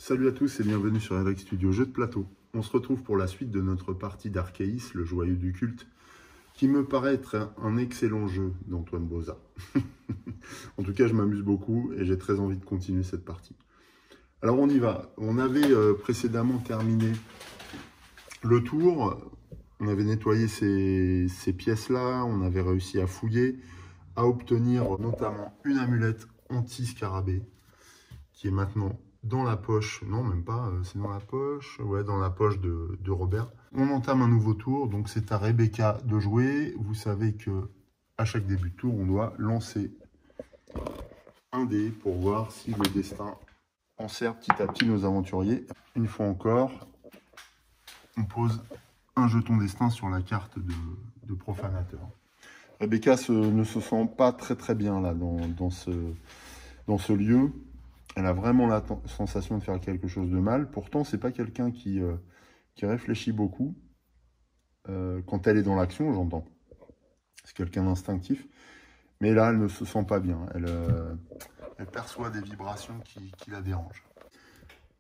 Salut à tous et bienvenue sur Eric Studio Jeux de plateau. On se retrouve pour la suite de notre partie d'Arceis, le joyau du culte, qui me paraît être un excellent jeu d'Antoine Boza. En tout cas, je m'amuse beaucoup et j'ai très envie de continuer cette partie. Alors on y va. On avait précédemment terminé le tour. On avait nettoyé ces pièces-là. On avait réussi à fouiller, à obtenir notamment une amulette anti-scarabée, qui est maintenant dans la poche, non même pas, c'est dans la poche, ouais, dans la poche de Robert. On entame un nouveau tour, donc c'est à Rebecca de jouer. Vous savez que à chaque début de tour, on doit lancer un dé pour voir si le destin enserre petit à petit nos aventuriers. Une fois encore, on pose un jeton destin sur la carte de profanateur. Rebecca ne se sent pas très bien là dans ce lieu. Elle a vraiment la sensation de faire quelque chose de mal. Pourtant, c'est pas quelqu'un qui réfléchit beaucoup. Quand elle est dans l'action, j'entends. C'est quelqu'un d'instinctif. Mais là, elle ne se sent pas bien. Elle perçoit des vibrations qui la dérangent.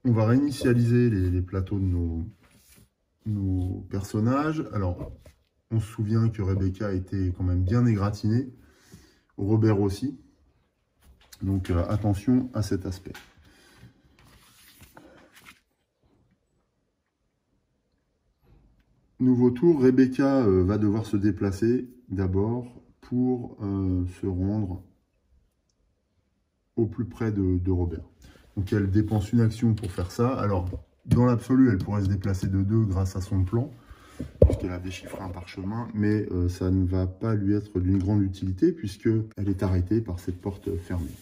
On va réinitialiser les plateaux de nos personnages. Alors, on se souvient que Rebecca était quand même bien égratignée. Robert aussi. Donc, attention à cet aspect. Nouveau tour, Rebecca va devoir se déplacer d'abord pour se rendre au plus près de Robert. Donc elle dépense une action pour faire ça. Alors, dans l'absolu, elle pourrait se déplacer de 2 grâce à son plan, puisqu'elle a déchiffré un parchemin, mais ça ne va pas lui être d'une grande utilité, puisqu'elle est arrêtée par cette porte fermée.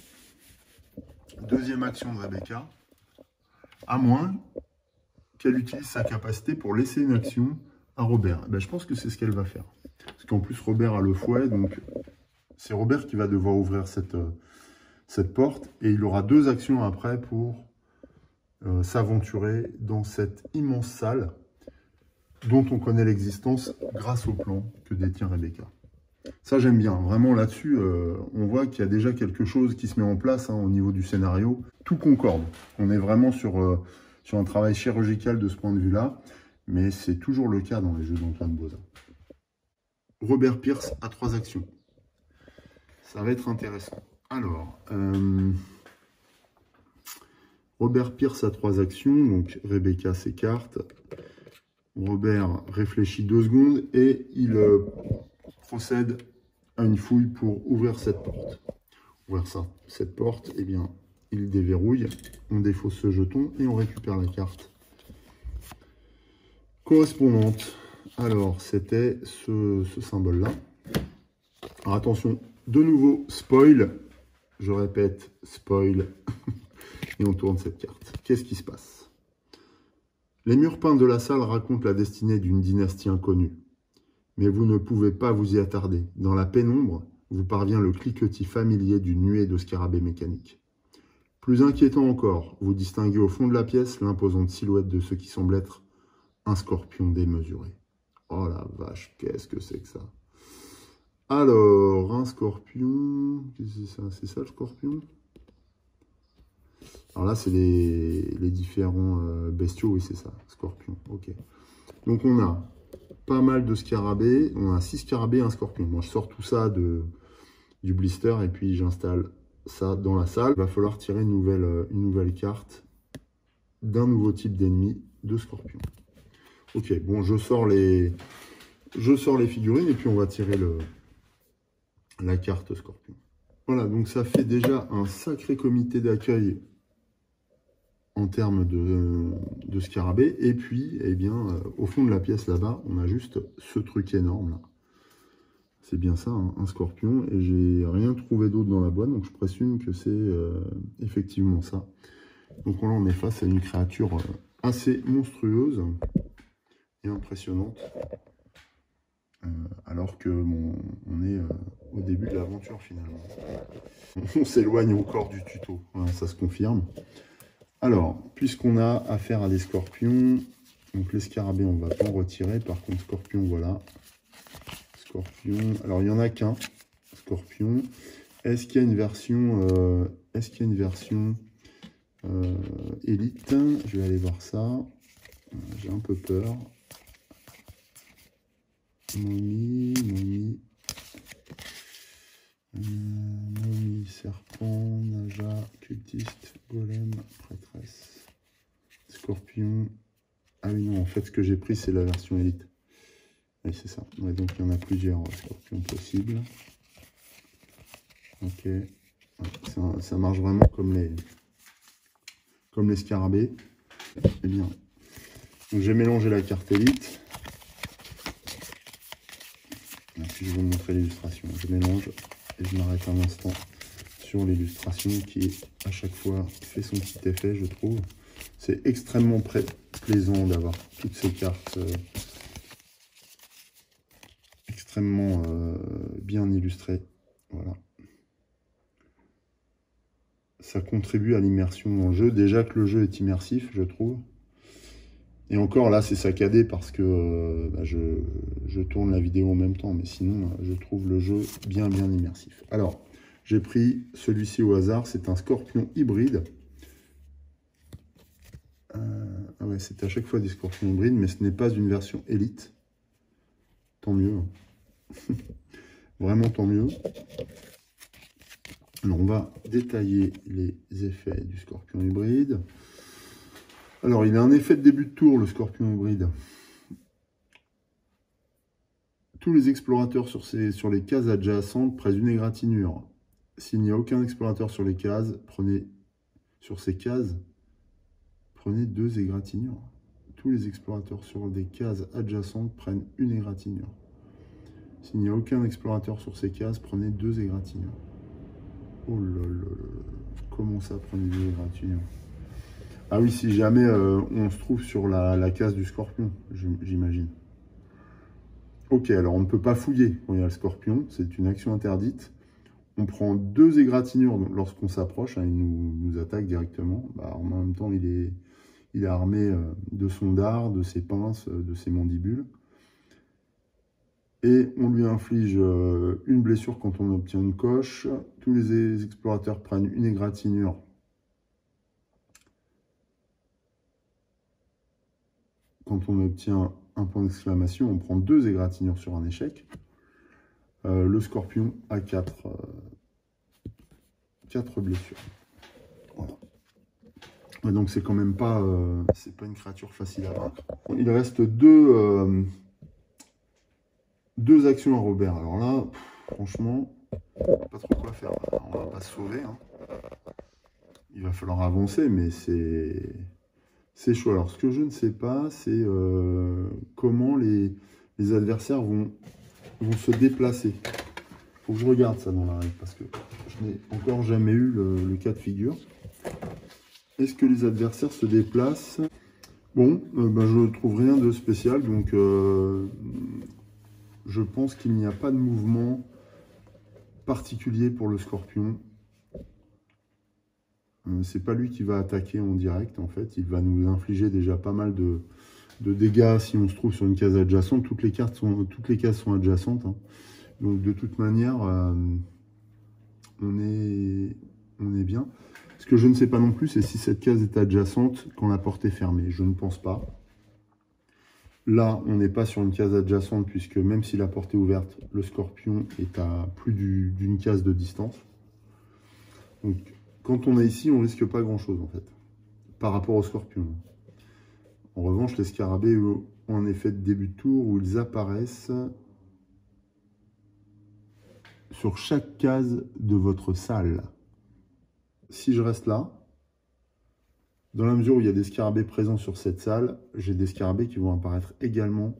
Deuxième action de Rebecca, à moins qu'elle utilise sa capacité pour laisser une action à Robert. Ben, je pense que c'est ce qu'elle va faire. Parce qu'en plus, Robert a le fouet, donc c'est Robert qui va devoir ouvrir cette porte. Et il aura 2 actions après pour s'aventurer dans cette immense salle dont on connaît l'existence grâce au plan que détient Rebecca. Ça, j'aime bien. Vraiment, là-dessus, on voit qu'il y a déjà quelque chose qui se met en place au niveau du scénario. Tout concorde. On est vraiment sur un travail chirurgical de ce point de vue-là. Mais c'est toujours le cas dans les jeux d'Antoine Boza. Robert Pierce a 3 actions. Ça va être intéressant. Alors, Robert Pierce a 3 actions. Donc, Rebecca s'écarte. Robert réfléchit 2 secondes et il procède à une fouille pour ouvrir cette porte. Cette porte, eh bien, il déverrouille. On défausse ce jeton et on récupère la carte correspondante. Alors, c'était ce symbole-là. Alors, attention, de nouveau, spoil. Je répète, spoil. Et on tourne cette carte. Qu'est-ce qui se passe? Les murs peints de la salle racontent la destinée d'une dynastie inconnue. Mais vous ne pouvez pas vous y attarder. Dans la pénombre, vous parvient le cliquetis familier d'une nuée de scarabées mécaniques. Plus inquiétant encore, vous distinguez au fond de la pièce l'imposante silhouette de ce qui semble être un scorpion démesuré. Oh la vache, qu'est-ce que c'est que ça? Alors, un scorpion... Qu'est-ce que c'est ça? C'est ça le scorpion? Alors là, c'est les différents bestiaux, oui, c'est ça, scorpion, ok. Donc on a pas mal de scarabées, on a 6 scarabées et un scorpion. Moi, je sors tout ça du blister et puis j'installe ça dans la salle. Il va falloir tirer une nouvelle carte d'un nouveau type d'ennemi de scorpion. Ok, bon, je sors les figurines et puis on va tirer la carte scorpion. Voilà, donc ça fait déjà un sacré comité d'accueil en termes de scarabée. Et puis, eh bien, au fond de la pièce là-bas, on a juste ce truc énorme là. C'est bien ça, hein, un scorpion. Et j'ai rien trouvé d'autre dans la boîte, donc je présume que c'est effectivement ça. Donc là, on est face à une créature assez monstrueuse et impressionnante. Alors que on est au début de l'aventure finalement. On s'éloigne encore du tuto, voilà, ça se confirme. Alors, puisqu'on a affaire à des scorpions, donc les scarabées, on va pas en retirer. Par contre, scorpion, voilà. Scorpion, alors il n'y en a qu'un, scorpion. Est-ce qu'il y a une version Élite, je vais aller voir ça. J'ai un peu peur. Momie, serpent, naja, cultiste, golem, prêtresse, scorpion. Ah oui, non, en fait, ce que j'ai pris, c'est la version élite. Oui, c'est ça. Ouais, donc, il y en a plusieurs scorpions possibles. Ok. Ouais, ça marche vraiment comme les scarabées. C'est bien. Donc, j'ai mélangé la carte élite. Et puis, je vais vous montrer l'illustration. Je mélange et je m'arrête un instant sur l'illustration qui, à chaque fois, fait son petit effet, je trouve. C'est extrêmement plaisant d'avoir toutes ces cartes extrêmement bien illustrées. Voilà. Ça contribue à l'immersion en jeu. Déjà que le jeu est immersif, je trouve. Et encore là, c'est saccadé parce que je tourne la vidéo en même temps. Mais sinon, je trouve le jeu bien immersif. Alors, j'ai pris celui-ci au hasard. C'est un scorpion hybride. Ah ouais, c'est à chaque fois des scorpions hybrides, mais ce n'est pas une version élite. Tant mieux. Vraiment tant mieux. Alors, on va détailler les effets du scorpion hybride. Alors, il a un effet de début de tour, le scorpion hybride. Tous les explorateurs sur les cases adjacentes prennent une égratignure. S'il n'y a aucun explorateur sur les cases, sur ces cases, prenez 2 égratignures. Tous les explorateurs sur des cases adjacentes prennent une égratignure. S'il n'y a aucun explorateur sur ces cases, prenez 2 égratignures. Oh là là là, comment ça, prenez 2 égratignures? Ah oui, si jamais on se trouve sur la case du scorpion, j'imagine. Ok, alors on ne peut pas fouiller quand il y a le scorpion, c'est une action interdite. On prend 2 égratignures lorsqu'on s'approche, hein, il nous attaque directement. Bah, en même temps, il est armé de son dard, de ses pinces, de ses mandibules. Et on lui inflige une blessure quand on obtient une coche. Tous les explorateurs prennent une égratignure. Quand on obtient un point d'exclamation, on prend 2 égratignures sur un échec. Le scorpion a 4 blessures. Voilà. Et donc c'est quand même pas, c'est pas une créature facile à vaincre. Il reste 2 actions à Robert. Alors là, franchement, pas trop quoi faire. On va pas se sauver. Hein. Il va falloir avancer, mais c'est chaud. Alors, ce que je ne sais pas, c'est comment les adversaires vont se déplacer. Il faut que je regarde ça dans la règle, parce que je n'ai encore jamais eu le cas de figure. Est-ce que les adversaires se déplacent? Bon, je ne trouve rien de spécial, donc je pense qu'il n'y a pas de mouvement particulier pour le scorpion. C'est pas lui qui va attaquer en direct, en fait. Il va nous infliger déjà pas mal de dégâts si on se trouve sur une case adjacente. Toutes les cases sont adjacentes. Hein. Donc, de toute manière, on est bien. Ce que je ne sais pas non plus, c'est si cette case est adjacente quand la porte est fermée. Je ne pense pas. Là, on n'est pas sur une case adjacente, puisque même si la porte est ouverte, le scorpion est à plus d'une case de distance. Donc, quand on est ici, on risque pas grand-chose, en fait, par rapport au scorpion. En revanche, les scarabées ont un effet de début de tour où ils apparaissent sur chaque case de votre salle. Si je reste là, dans la mesure où il y a des scarabées présents sur cette salle, j'ai des scarabées qui vont apparaître également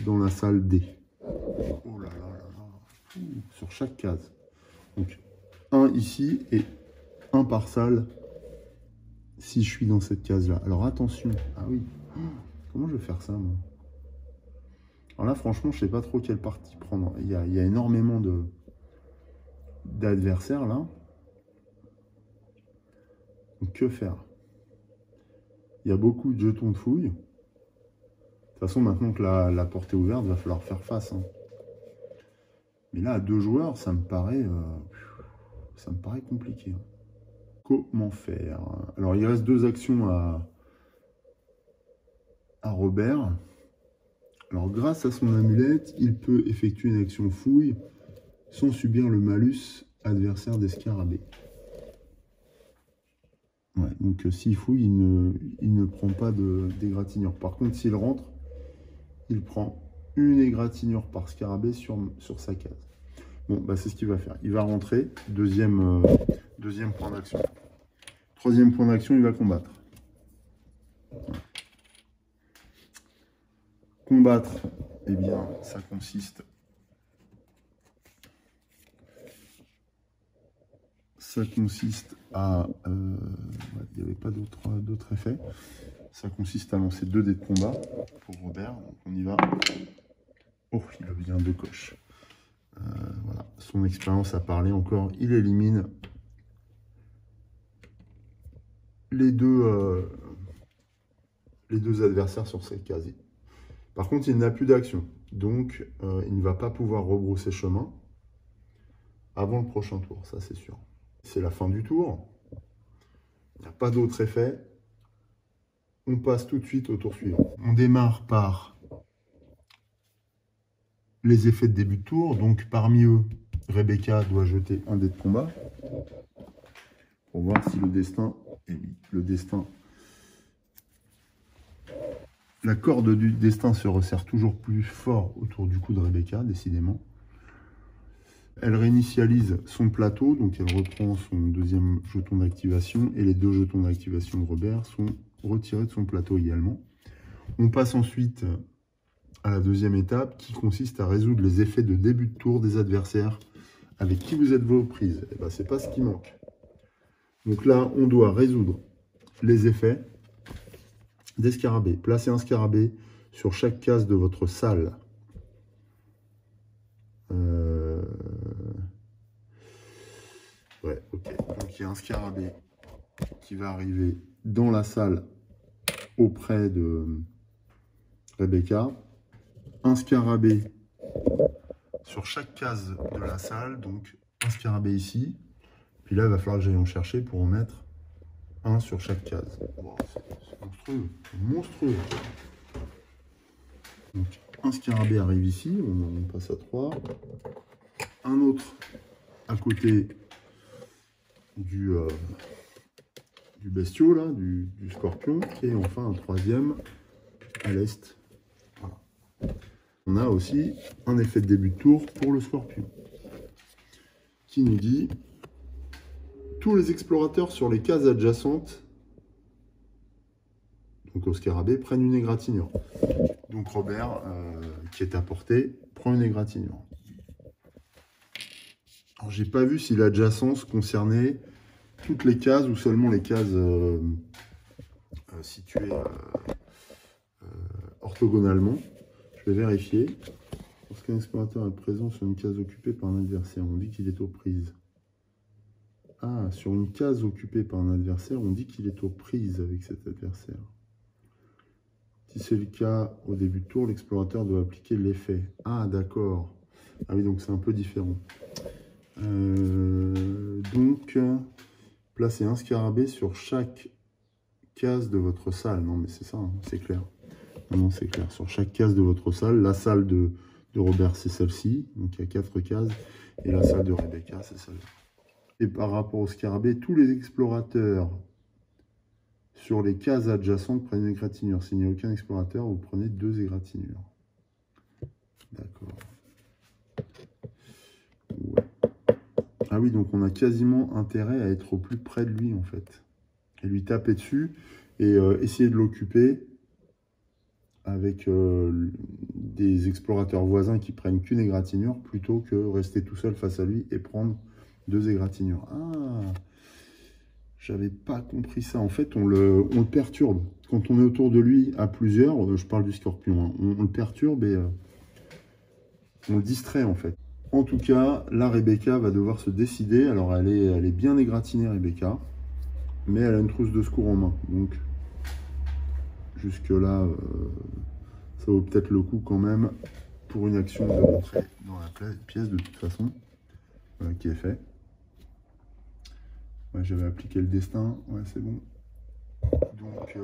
dans la salle D. Oh là là là là. Sur chaque case. Donc, un ici et un par salle si je suis dans cette case-là. Alors attention. Ah oui. Comment je vais faire ça, moi? Alors là, franchement, je ne sais pas trop quelle partie prendre. Il y a énormément d'adversaires, là. Donc, que faire? Il y a beaucoup de jetons de fouille. De toute façon, maintenant que la porte est ouverte, il va falloir faire face. Hein. Mais là, à 2 joueurs, ça me paraît compliqué. Hein. comment faire? Alors, il reste 2 actions à Robert. Alors, grâce à son amulette, il peut effectuer une action fouille sans subir le malus adversaire des scarabées. Ouais, donc s'il fouille, il ne prend pas d'égratignure. Par contre, s'il rentre, il prend une égratignure par scarabée sur sa case. Bon, bah, c'est ce qu'il va faire. Il va rentrer, deuxième point d'action. Troisième point d'action, il va combattre. Combattre, eh bien, ça consiste... à... il n'y avait pas d'autre effet. Ça consiste à lancer 2 dés de combat pour Robert. Donc on y va. Oh, il obtient 2 coches. Voilà. Son expérience a parlé encore. Il élimine les deux adversaires sur cette case. Par contre, il n'a plus d'action. Donc, il ne va pas pouvoir rebrousser chemin avant le prochain tour. Ça, c'est sûr. C'est la fin du tour. Il n'y a pas d'autre effet. On passe tout de suite au tour suivant. On démarre par les effets de début de tour. Donc, parmi eux, Rebecca doit jeter un dé de combat pour voir si le destin est mis. Le destin... La corde du destin se resserre toujours plus fort autour du cou de Rebecca, décidément. Elle réinitialise son plateau, donc elle reprend son deuxième jeton d'activation, et les 2 jetons d'activation de Robert sont retirés de son plateau également. On passe ensuite à la deuxième étape, qui consiste à résoudre les effets de début de tour des adversaires avec qui vous êtes vos prises. Et ben, c'est pas ce qui manque. Donc là, on doit résoudre les effets des scarabées. Placez un scarabée sur chaque case de votre salle. Ouais, ok. Donc il y a un scarabée qui va arriver dans la salle auprès de Rebecca. Un scarabée sur chaque case de la salle. Donc un scarabée ici. Puis là, il va falloir que j'aille en chercher pour en mettre un sur chaque case. Wow, c'est monstrueux. C'est monstrueux. Donc un scarabée arrive ici. On passe à 3. Un autre à côté du bestiau, là, du scorpion, et enfin un troisième à l'est. Voilà. On a aussi un effet de début de tour pour le scorpion, qui nous dit tous les explorateurs sur les cases adjacentes, donc au scarabée, prennent une égratignure. Donc Robert, qui est à portée, prend une égratignure. Alors, j'ai pas vu si l'adjacence concernait toutes les cases ou seulement les cases situées orthogonalement. Je vais vérifier. Lorsqu'un explorateur est présent sur une case occupée par un adversaire, on dit qu'il est aux prises. Ah, sur une case occupée par un adversaire, on dit qu'il est aux prises avec cet adversaire. Si c'est le cas au début de tour, l'explorateur doit appliquer l'effet. Ah, d'accord. Ah oui, donc c'est un peu différent. Donc, placez un scarabée sur chaque case de votre salle. Non, mais c'est ça, hein, c'est clair. Non, c'est clair. Sur chaque case de votre salle, la salle de Robert, c'est celle-ci. Donc, il y a 4 cases. Et la salle de Rebecca, c'est celle-là. Et par rapport au scarabée, tous les explorateurs sur les cases adjacentes prennent une égratignure. S'il n'y a aucun explorateur, vous prenez 2 égratignures. D'accord. Ouais. Ah oui, donc on a quasiment intérêt à être au plus près de lui, en fait. Et lui taper dessus et essayer de l'occuper avec des explorateurs voisins qui prennent qu'une égratignure plutôt que rester tout seul face à lui et prendre 2 égratignures. Ah, j'avais pas compris ça. En fait, on le perturbe. Quand on est autour de lui à plusieurs, je parle du scorpion, hein, on le perturbe et on le distrait, en fait. En tout cas, là, Rebecca va devoir se décider. Alors, elle est bien égratignée, Rebecca, mais elle a une trousse de secours en main. Donc, jusque-là, ça vaut peut-être le coup quand même pour une action de rentrer dans la pièce de toute façon, qui est fait. Ouais, j'avais appliqué le destin. Ouais, c'est bon. Donc,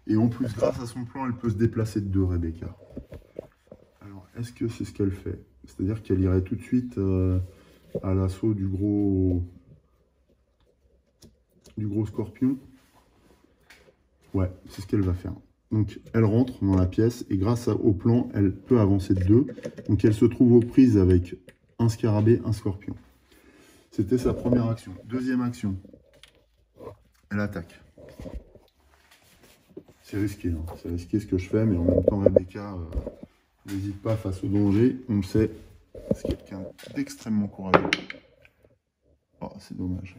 et en plus, grâce à son plan, elle peut se déplacer de 2, Rebecca. Alors, est-ce que c'est ce qu'elle fait? C'est-à-dire qu'elle irait tout de suite à l'assaut du gros scorpion? Ouais, c'est ce qu'elle va faire. Donc, elle rentre dans la pièce et grâce au plan, elle peut avancer de 2. Donc, elle se trouve aux prises avec un scarabée, un scorpion. C'était sa première action. Deuxième action, elle attaque. C'est risqué, hein. C'est risqué ce que je fais, mais en même temps, Rebecca n'hésite pas face au danger. On le sait, c'est quelqu'un d'extrêmement courageux. Oh, c'est dommage.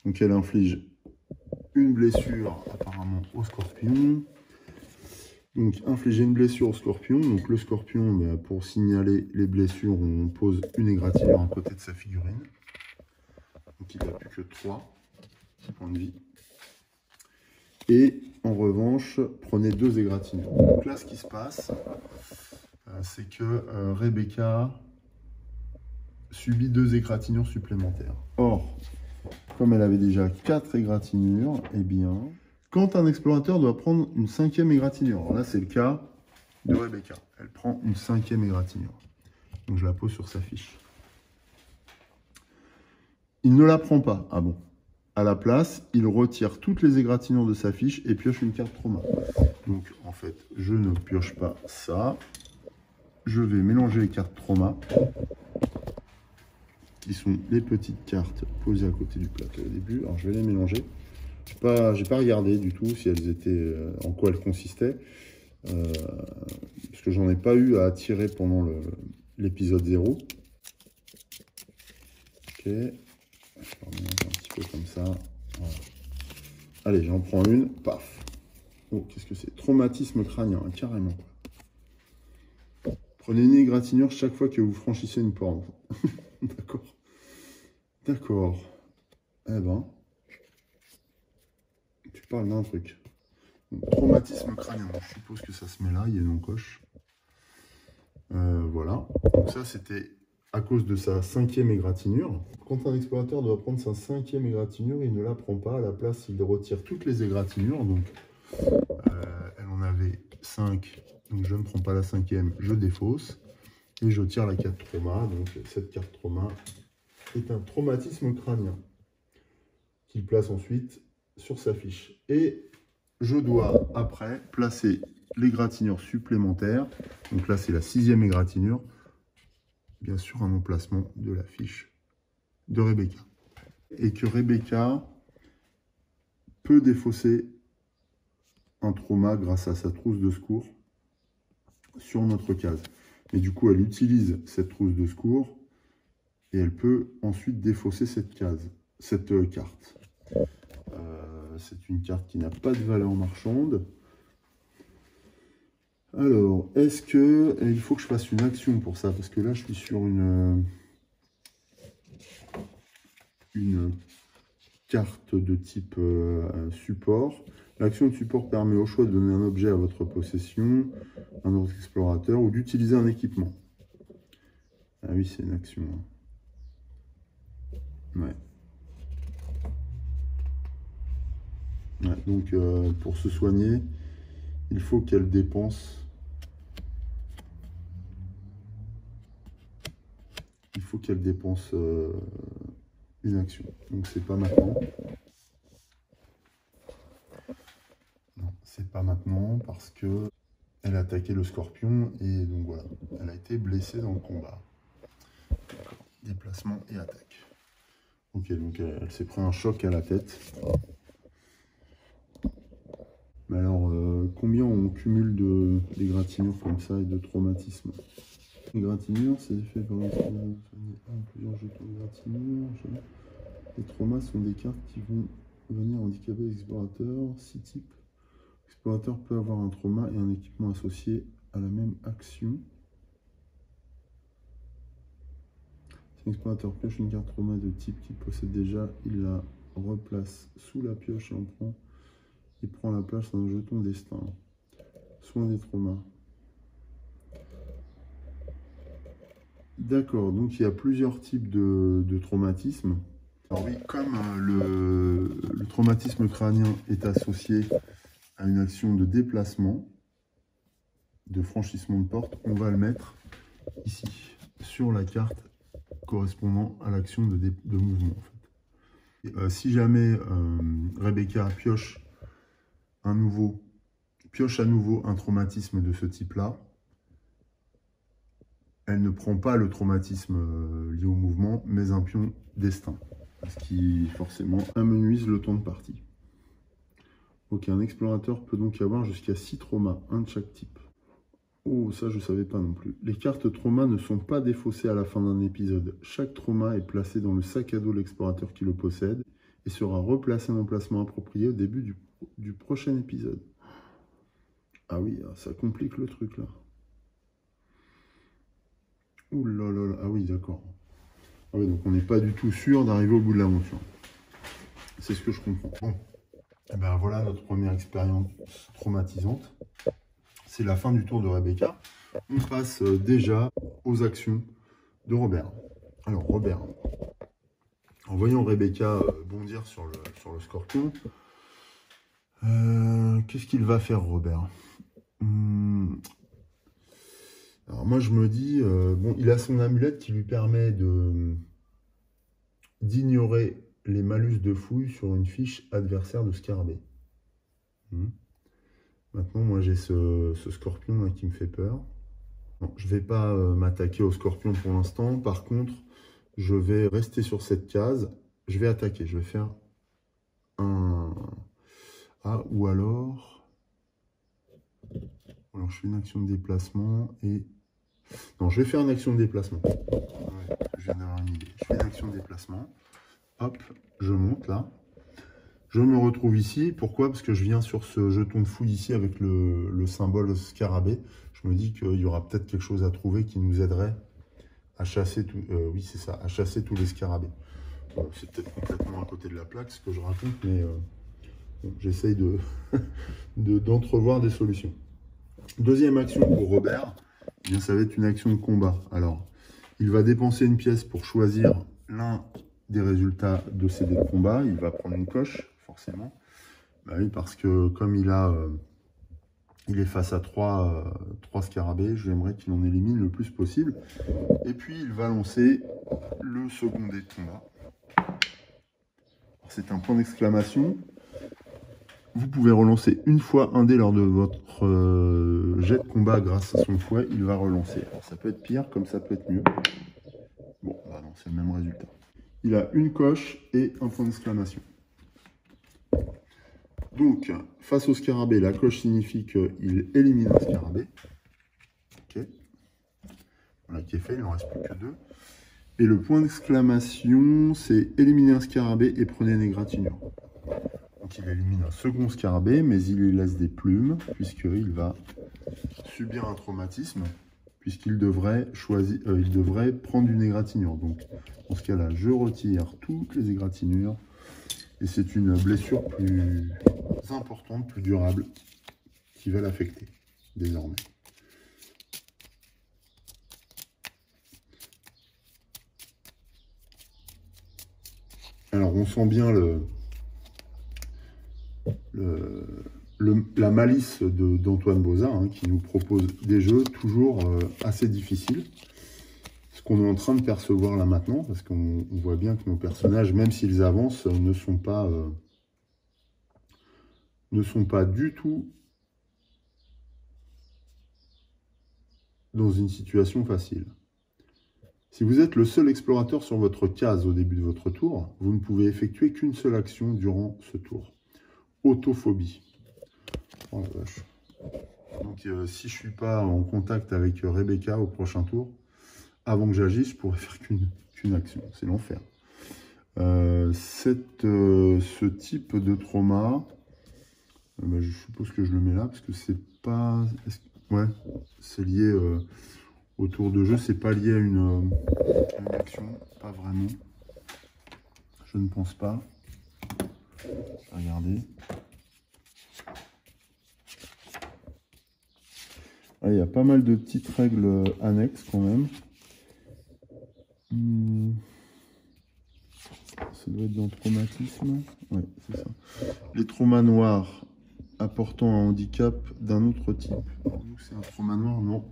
Donc, elle inflige une blessure apparemment au scorpion. Donc, infliger une blessure au scorpion. Donc, le scorpion, bah, pour signaler les blessures, on pose une égratignure à côté de sa figurine. Donc, il n'a plus que 3 points de vie. Et en revanche, prenez 2 égratignures. Donc là, ce qui se passe, c'est que Rebecca subit 2 égratignures supplémentaires. Or, comme elle avait déjà 4 égratignures, eh bien, quand un explorateur doit prendre une 5e égratignure, alors là, c'est le cas de Rebecca. Elle prend une 5e égratignure. Donc, je la pose sur sa fiche. Il ne la prend pas. Ah bon? À la place, il retire toutes les égratignures de sa fiche et pioche une carte trauma. Donc, en fait, je ne pioche pas ça. Je vais mélanger les cartes trauma, qui sont les petites cartes posées à côté du plateau au début. Alors, je vais les mélanger. J'ai pas regardé du tout si elles étaient, en quoi elles consistaient, parce que j'en ai pas eu à tirer pendant l'épisode 0. Ok. Je remélange un petit peu comme ça. Voilà. Allez, j'en prends une. Paf. Oh, qu'est-ce que c'est? Traumatisme crânien, hein, carrément. Prenez une égratignure chaque fois que vous franchissez une porte. D'accord. D'accord. Eh ben, tu parles d'un truc. Donc, traumatisme crânien. Je suppose que ça se met là, il y a une encoche. Voilà. Donc ça, c'était à cause de sa 5e égratignure. Quand un explorateur doit prendre sa 5e égratignure, il ne la prend pas. À la place, il retire toutes les égratignures. Donc, elle en avait 5. Donc, je ne prends pas la 5e, je défausse. Et je tire la carte trauma. Donc, cette carte trauma est un traumatisme crânien qu'il place ensuite sur sa fiche. Et je dois, après, placer l'égratignure supplémentaire. Donc là, c'est la 6e égratignure. Bien sûr, un emplacement de la fiche de Rebecca. Et que Rebecca peut défausser un trauma grâce à sa trousse de secours sur notre case. Et du coup, elle utilise cette trousse de secours et elle peut ensuite défausser cette carte. C'est une carte qui n'a pas de valeur marchande. Alors, est-ce que... il faut que je fasse une action pour ça, parce que là, je suis sur une carte de type support. L'action de support permet au choix de donner un objet à votre possession, un autre explorateur, ou d'utiliser un équipement. Ah oui, c'est une action. Ouais. Ouais, donc, pour se soigner, il faut qu'elle dépense... une action. Donc, c'est pas maintenant. Non, c'est pas maintenant parce que elle a attaqué le scorpion et donc voilà, elle a été blessée dans le combat. Déplacement et attaque. Ok, donc elle s'est pris un choc à la tête. Mais alors, combien on cumule d'égratignures comme ça et de traumatismes? L'égratignure, c'est fait par plusieurs jetons d'égratignure. Les traumas sont des cartes qui vont venir handicaper l'explorateur. 6 types. L'explorateur peut avoir un trauma et un équipement associé à la même action. Si l'explorateur pioche une carte trauma de type qu'il possède déjà, il la replace sous la pioche et prend la place d'un jeton destin. Soin des traumas. D'accord, donc il y a plusieurs types de traumatismes. Alors oui, comme le traumatisme crânien est associé à une action de déplacement, de franchissement de porte, on va le mettre ici, sur la carte correspondant à l'action de mouvement. En fait. Si jamais Rebecca pioche à nouveau un traumatisme de ce type-là, elle ne prend pas le traumatisme lié au mouvement, mais un pion destin, ce qui forcément amenuise le temps de partie. Ok, un explorateur peut donc avoir jusqu'à 6 traumas, un de chaque type. Oh, ça je ne savais pas non plus. Les cartes trauma ne sont pas défaussées à la fin d'un épisode. Chaque trauma est placé dans le sac à dos de l'explorateur qui le possède et sera replacé en emplacement approprié au début du prochain épisode. Ah oui, ça complique le truc là. Ouh là là là, ah oui, d'accord. Ah oui, donc on n'est pas du tout sûr d'arriver au bout de l'aventure. C'est ce que je comprends. Bon, et ben voilà notre première expérience traumatisante. C'est la fin du tour de Rebecca. On passe déjà aux actions de Robert. Alors Robert, en voyant Rebecca bondir sur le scorpion, qu'est-ce qu'il va faire Robert? Alors moi je me dis, bon, il a son amulette qui lui permet d'ignorer les malus de fouille sur une fiche adversaire de scarabée. Maintenant moi j'ai ce scorpion là qui me fait peur. Non, je ne vais pas m'attaquer au scorpion pour l'instant. Par contre, je vais rester sur cette case. Je vais attaquer. Je vais faire un... Ah, ou alors... Alors je fais une action de déplacement et... Non, je vais faire une action de déplacement. Ouais, je viens d'avoir une idée. Je fais une action de déplacement. Hop, je monte là. Je me retrouve ici. Pourquoi? Parce que je viens sur ce jeton de fouille ici avec le symbole scarabée. Je me dis qu'il y aura peut-être quelque chose à trouver qui nous aiderait à chasser oui, c'est ça, à chasser tous les scarabées. Bon, c'est peut-être complètement à côté de la plaque ce que je raconte, mais bon, j'essaye d'entrevoir des solutions. Deuxième action pour Robert, eh bien, ça va être une action de combat. Alors, il va dépenser une pièce pour choisir l'un des résultats de ses dés de combat. Il va prendre une coche, forcément. Bah oui, parce que comme il est face à trois scarabées, j'aimerais qu'il en élimine le plus possible. Et puis, il va lancer le second dé de combat. C'est un point d'exclamation. Vous pouvez relancer une fois un dé lors de votre jet de combat grâce à son fouet. Il va relancer. Alors, ça peut être pire, comme ça peut être mieux. Bon, bah non, c'est le même résultat. Il a une coche et un point d'exclamation. Donc, face au scarabée, la coche signifie qu'il élimine un scarabée. Ok. Voilà qui est fait, il n'en reste plus que 2. Et le point d'exclamation, c'est éliminer un scarabée et prenez une égratignure. Donc il élimine un second scarabée, mais il lui laisse des plumes, puisqu'il va subir un traumatisme, puisqu'il devrait prendre une égratignure. Donc dans ce cas-là, je retire toutes les égratignures. Et c'est une blessure plus importante, plus durable, qui va l'affecter désormais. Alors on sent bien la malice d'Antoine Bauza, hein, qui nous propose des jeux toujours assez difficiles. Ce qu'on est en train de percevoir là maintenant, parce qu'on voit bien que nos personnages, même s'ils avancent, ne sont pas du tout dans une situation facile. Si vous êtes le seul explorateur sur votre case au début de votre tour, vous ne pouvez effectuer qu'une seule action durant ce tour. Autophobie. Oh la vache. Donc si je ne suis pas en contact avec Rebecca au prochain tour, avant que j'agisse, je pourrais faire qu'une action. C'est l'enfer. Ce type de trauma, je suppose que je le mets là, parce que c'est pas... Ouais, c'est lié au tour de jeu, c'est pas lié à une action, pas vraiment. Je ne pense pas. Regardez. Ah, il y a pas mal de petites règles annexes quand même. Ça doit doit être dans traumatisme. Ouais, c'est ça. Les traumas noirs apportant un handicap d'un autre type. C'est un trauma noir, non.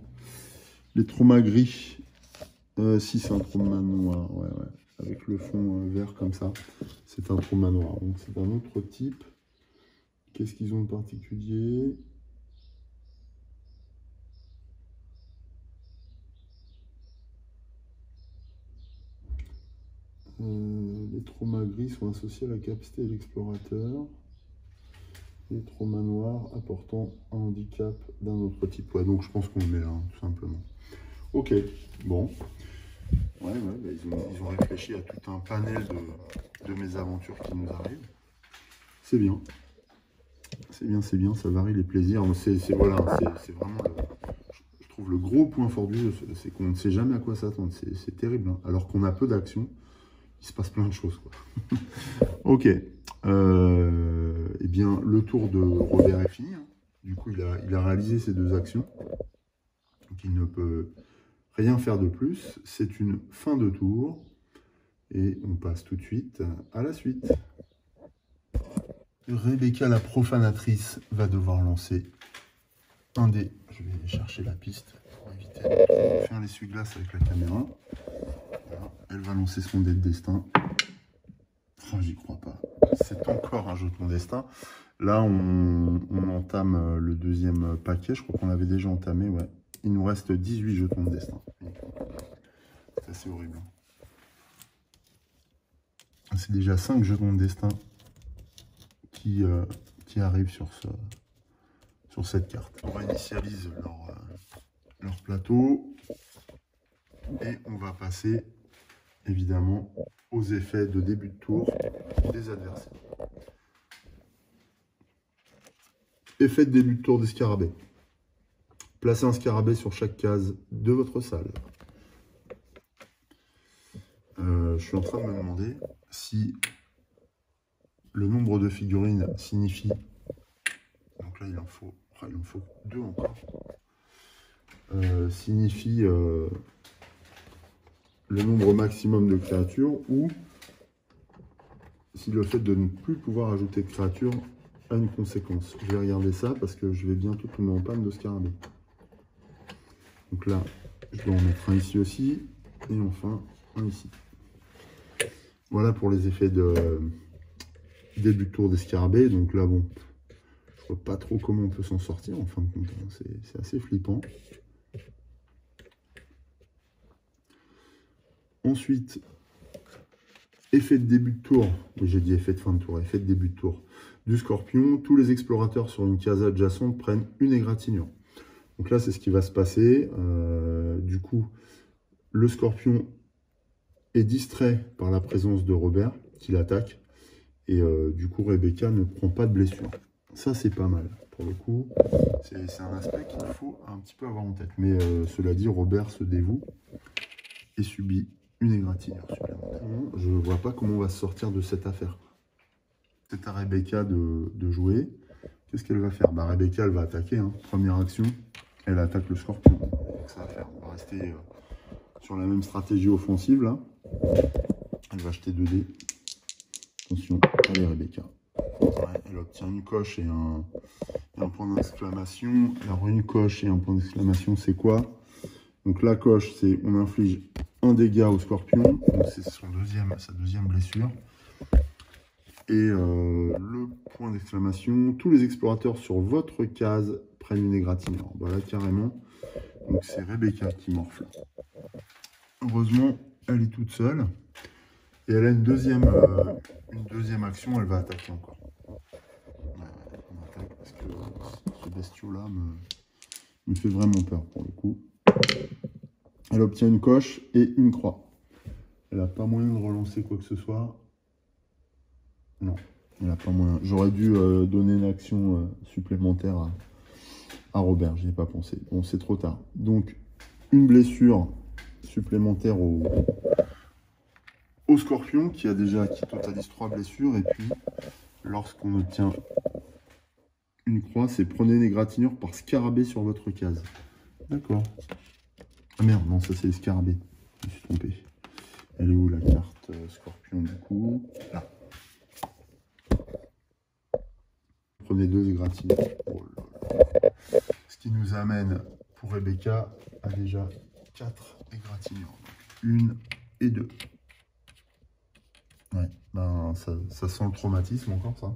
Les traumas gris. Si, c'est un trauma noir, ouais. Avec le fond vert comme ça. C'est un trauma noir. Donc c'est un autre type. Qu'est-ce qu'ils ont de particulier? Les traumas gris sont associés à la capacité de l'explorateur. Les traumas noirs apportant un handicap d'un autre type. Ouais, donc je pense qu'on le met là, hein, tout simplement. Ok, bon. Ouais, bah, ils ont réfléchi à tout un panel de mésaventures qui nous arrivent. C'est bien. C'est bien, ça varie les plaisirs. C'est vraiment, je trouve, le gros point fort du jeu, c'est qu'on ne sait jamais à quoi s'attendre. C'est terrible, hein. Alors qu'on a peu d'action, il se passe plein de choses, quoi. Ok. Eh bien, le tour de Robert est fini, hein. Du coup, il a réalisé ces 2 actions. Donc, il ne peut rien faire de plus. C'est une fin de tour. Et on passe tout de suite à la suite. Rebecca, la profanatrice, va devoir lancer un dé. Je vais chercher la piste pour éviter de faire l'essuie-glace avec la caméra. Voilà. Elle va lancer son dé de destin. Oh, j'y crois pas. C'est encore un jeton destin. Là, on entame le 2e paquet. Je crois qu'on l'avait déjà entamé. Ouais. Il nous reste 18 jetons de destin. C'est assez horrible. C'est déjà 5 jetons de destin qui arrivent sur cette carte. On réinitialise leur plateau. Et on va passer, évidemment, aux effets de début de tour des adversaires. Effet de début de tour des scarabées. Placez un scarabée sur chaque case de votre salle. Je suis en train de me demander si le nombre de figurines signifie... Donc là, il en faut 2 encore. Signifie le nombre maximum de créatures ou si le fait de ne plus pouvoir ajouter de créatures a une conséquence. Je vais regarder ça parce que je vais bientôt tomber en panne de scarabée. Donc là, je dois en mettre un ici aussi et enfin un ici. Voilà pour les effets de début de tour des scarabées. Donc là, bon, je vois pas trop comment on peut s'en sortir en fin de compte. C'est assez flippant. Ensuite, effet de début de tour. Oui, j'ai dit effet de fin de tour. Effet de début de tour du scorpion. Tous les explorateurs sur une case adjacente prennent une égratignure. Donc là, c'est ce qui va se passer. Du coup, le scorpion est distrait par la présence de Robert qui l'attaque. Et du coup, Rebecca ne prend pas de blessure. Ça, c'est pas mal. Pour le coup, c'est un aspect qu'il faut un petit peu avoir en tête. Mais cela dit, Robert se dévoue et subit une égratignure supplémentaire. Je ne vois pas comment on va se sortir de cette affaire. C'est à Rebecca de jouer. Qu'est-ce qu'elle va faire? Bah, Rebecca, elle va attaquer. Hein. Première action, elle attaque le scorpion. Donc, ça va faire. On va rester sur la même stratégie offensive là. Elle va jeter 2 dés. Attention, allez Rebecca. Ouais, elle obtient une coche et un point d'exclamation. Alors une coche et un point d'exclamation, c'est quoi? Donc la coche, c'est on inflige un dégât au scorpion. Donc c'est sa deuxième blessure. Et le point d'exclamation, tous les explorateurs sur votre case prennent une égratignure. Voilà carrément. Donc c'est Rebecca qui morfle. Heureusement, elle est toute seule. Et elle a une deuxième action, elle va attaquer encore. Ouais, on attaque parce que ce bestiau-là me fait vraiment peur pour le coup. Elle obtient une coche et une croix. Elle n'a pas moyen de relancer quoi que ce soit. Non, elle n'a pas moyen. J'aurais dû donner une action supplémentaire à Robert, j'y ai pas pensé. Bon, c'est trop tard. Donc, une blessure supplémentaire au scorpion qui totalise 3 blessures. Et puis, lorsqu'on obtient une croix, c'est prenez une égratignure par scarabée sur votre case. D'accord. Ah merde, non, ça c'est les scarabées. Je me suis trompé. Elle est où la carte Scorpion du coup? Là. Prenez 2 égratignures. Oh là là. Ce qui nous amène pour Rebecca à déjà 4 égratignures. 1 et 2. Ouais, ben ça sent le traumatisme encore ça.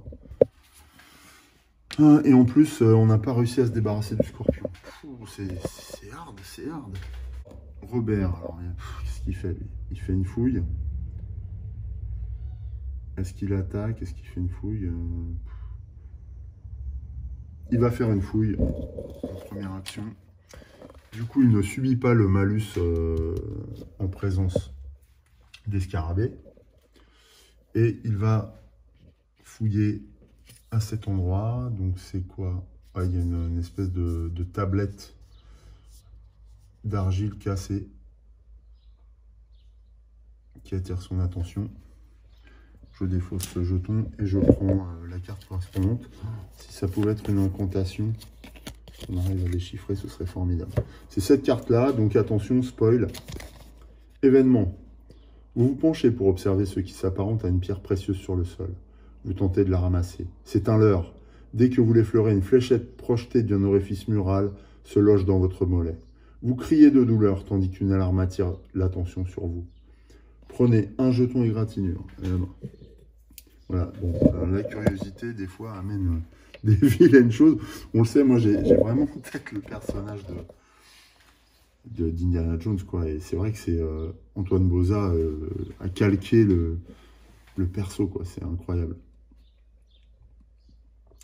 Et en plus, on n'a pas réussi à se débarrasser du Scorpion. C'est hard, c'est hard. Robert, alors qu'est-ce qu'il fait lui? Il fait une fouille. Est-ce qu'il attaque? Est-ce qu'il fait une fouille? Il va faire une fouille en première action. Du coup, il ne subit pas le malus en présence des scarabées. Et il va fouiller à cet endroit. Donc c'est quoi? Il y a une espèce de tablette d'argile cassée qui attire son attention. Je défausse ce jeton et je prends la carte correspondante. Si ça pouvait être une incantation, si on arrive à déchiffrer, ce serait formidable. C'est cette carte-là, donc attention, spoil. Événement. Vous vous penchez pour observer ce qui s'apparente à une pierre précieuse sur le sol. Vous tentez de la ramasser. C'est un leurre. Dès que vous l'effleurez, une fléchette projetée d'un orifice mural se loge dans votre mollet. Vous criez de douleur tandis qu'une alarme attire l'attention sur vous. Prenez un jeton égratignure. Voilà, bon, la curiosité, des fois, amène des vilaines choses. On le sait, moi, j'ai vraiment en tête le personnage d'Indiana Jones, quoi. Et c'est vrai que c'est Antoine Boza a calqué le perso, quoi. C'est incroyable.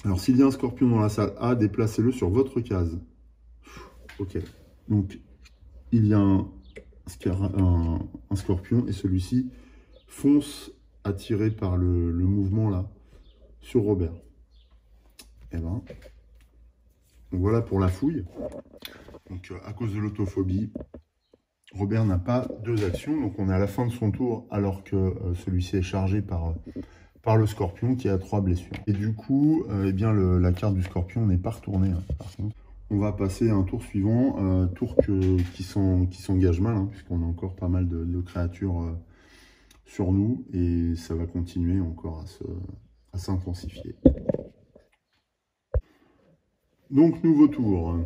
Alors, s'il y a un scorpion dans la salle A, déplacez-le sur votre case. Ok. Donc, il y a un scorpion et celui-ci fonce attiré par le mouvement là sur Robert. Et ben, donc voilà pour la fouille. Donc à cause de l'autophobie, Robert n'a pas 2 actions. Donc on est à la fin de son tour alors que celui-ci est chargé par le scorpion qui a 3 blessures. Et du coup, eh bien la carte du scorpion n'est pas retournée. Hein, par contre. On va passer à un tour suivant, tour qui s'engage mal, hein, puisqu'on a encore pas mal de créatures sur nous, et ça va continuer encore à s'intensifier. Donc, nouveau tour.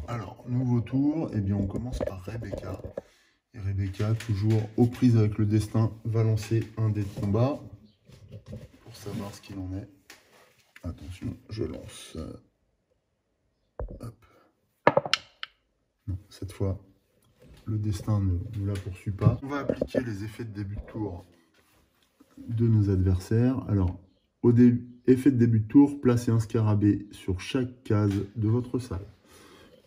Alors, nouveau tour, eh bien, on commence par Rebecca. Et Rebecca, toujours aux prises avec le destin, va lancer un dé de combat pour savoir ce qu'il en est. Attention, je lance. Hop. Non, cette fois, le destin ne nous la poursuit pas. On va appliquer les effets de début de tour de nos adversaires. Alors, effet de début de tour, placez un scarabée sur chaque case de votre salle.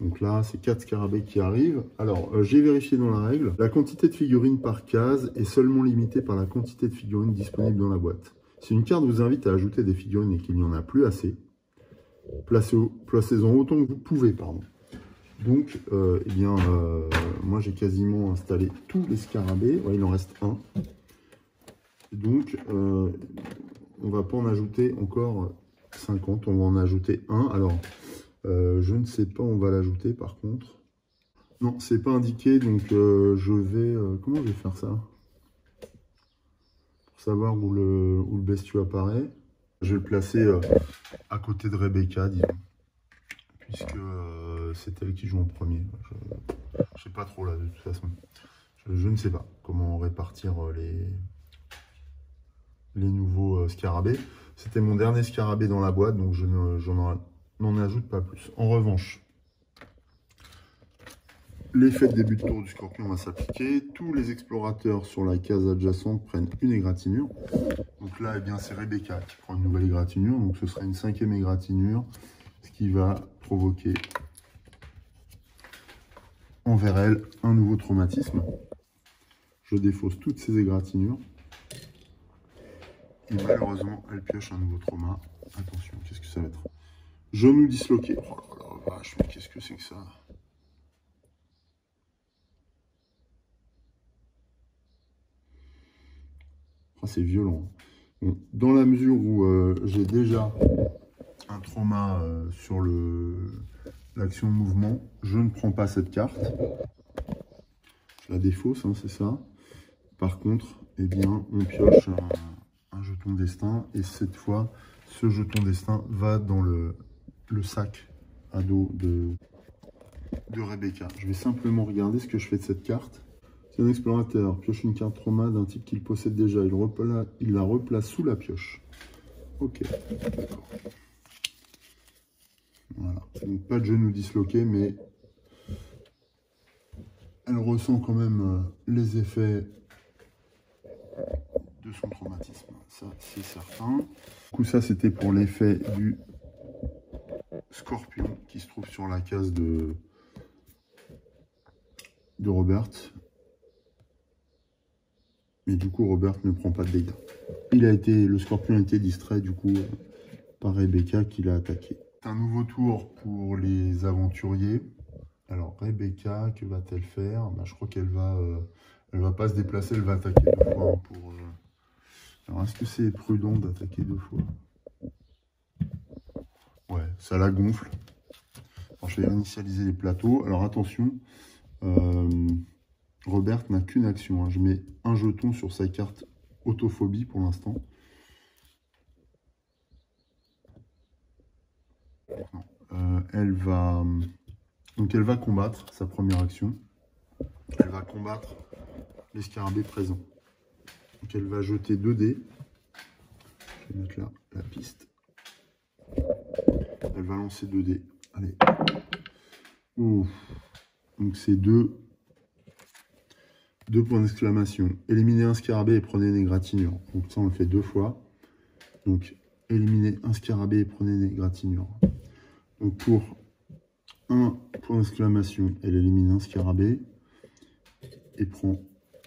Donc là, c'est 4 scarabées qui arrivent. Alors, j'ai vérifié dans la règle. La quantité de figurines par case est seulement limitée par la quantité de figurines disponibles dans la boîte. Si une carte vous invite à ajouter des figurines et qu'il n'y en a plus assez, placez-en autant que vous pouvez, pardon. Donc, eh bien, moi j'ai quasiment installé tous les scarabées. Ouais, il en reste un. Donc, on va pas en ajouter encore 50. On va en ajouter un. Alors, je ne sais pas où on va l'ajouter par contre. Non, c'est pas indiqué. Donc, je vais... comment je vais faire ça? Pour savoir où le bestiau apparaît. Je vais le placer à côté de Rebecca, disons. Puisque c'est elle qui joue en premier. Je ne sais pas trop là, de toute façon. Je ne sais pas comment répartir les nouveaux scarabées. C'était mon dernier scarabée dans la boîte, donc je n'en ajoute pas plus. En revanche, l'effet de début de tour du scorpion va s'appliquer. Tous les explorateurs sur la case adjacente prennent une égratignure. Donc là, eh bien, c'est Rebecca qui prend une nouvelle égratignure. Donc ce sera une 5e égratignure, ce qui va provoquer envers elle un nouveau traumatisme. Je défausse toutes ces égratignures. Et malheureusement, elle pioche un nouveau trauma. Attention, qu'est-ce que ça va être? Genou disloqué. Oh là là, vache, mais qu'est-ce que c'est que ça? Oh, c'est violent. Bon, dans la mesure où j'ai déjà un trauma sur l'action de mouvement, je ne prends pas cette carte. la défausse, hein, c'est ça. Par contre, eh bien, on pioche un jeton destin. Et cette fois, ce jeton destin va dans le sac à dos de Rebecca. Je vais simplement regarder ce que je fais de cette carte. C'est un explorateur. Pioche une carte trauma d'un type qu'il possède déjà. Il la replace sous la pioche. Ok, d'accord. Voilà. Donc pas de genou disloqué, mais elle ressent quand même les effets de son traumatisme. Ça, c'est certain. Du coup, ça, c'était pour l'effet du scorpion qui se trouve sur la case de Robert. Mais du coup, Robert ne prend pas de dégâts. Le scorpion a été distrait, du coup, par Rebecca qui l'a attaqué. Un nouveau tour pour les aventuriers. Alors, Rebecca, que va-t-elle faire? Bah, je crois qu'elle va pas se déplacer, elle va attaquer 2 fois. Hein, Alors, est-ce que c'est prudent d'attaquer 2 fois? Ouais, ça la gonfle. Alors, je vais initialiser les plateaux. Alors, attention, Robert n'a qu'une action. Hein. Je mets un jeton sur sa carte autophobie pour l'instant. Elle va combattre sa première action. Elle va combattre les scarabées présents. Donc elle va jeter 2 dés. Je vais mettre là la piste. Elle va lancer 2 dés. Allez. Ouf. Donc c'est 2 points d'exclamation. Éliminez un scarabée et prenez une égratignure. Donc ça on le fait 2 fois. Donc éliminez un scarabée et prenez une égratignure. Donc pour 1 point d'exclamation, elle élimine un scarabée et prend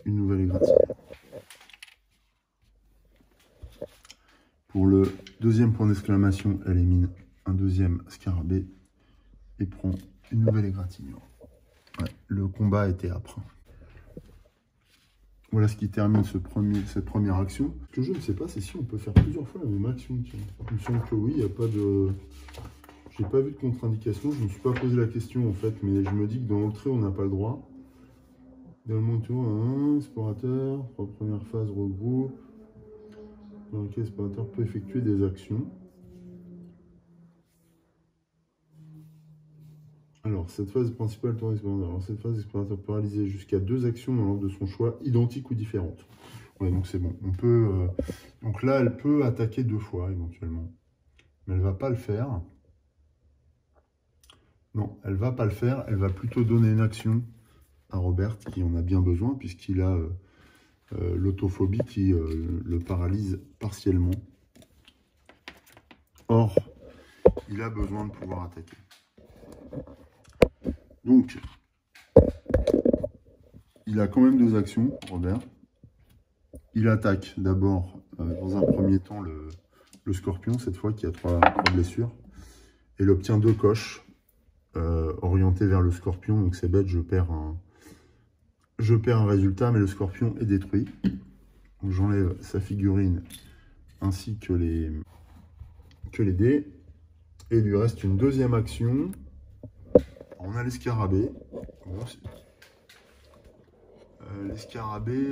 une nouvelle égratignure. Pour le 2e point d'exclamation, elle élimine un 2e scarabée et prend une nouvelle égratignure. Ouais, le combat était âpre. Voilà ce qui termine cette première action. Ce que je ne sais pas, c'est si on peut faire plusieurs fois la même action. Tiens. Il me semble que oui, il n'y a pas de... J'ai pas vu de contre-indication, je ne me suis pas posé la question en fait, mais je me dis que dans l'entrée, on n'a pas le droit. Dans le monde tour, un explorateur, première phase regroupe, dans laquelle l'explorateur peut effectuer des actions. Alors, cette phase principale tourne explorateur. Alors, cette phase, l'explorateur peut réaliser jusqu'à 2 actions dans l'ordre de son choix, identiques ou différentes. Ouais, donc c'est bon. On peut, donc là, elle peut attaquer 2 fois éventuellement. Mais elle ne va pas le faire. Non, elle ne va pas le faire. Elle va plutôt donner une action à Robert, qui en a bien besoin, puisqu'il a l'autophobie qui le paralyse partiellement. Or, il a besoin de pouvoir attaquer. Donc, il a quand même 2 actions, Robert. Il attaque d'abord, dans un premier temps, le scorpion, cette fois, qui a 3 blessures. Et il obtient 2 coches orientées vers le scorpion. Donc c'est bête, je perds un résultat, mais le scorpion est détruit. J'enlève sa figurine ainsi que les dés. Et il lui reste une 2e action. On a les scarabées. Les scarabées,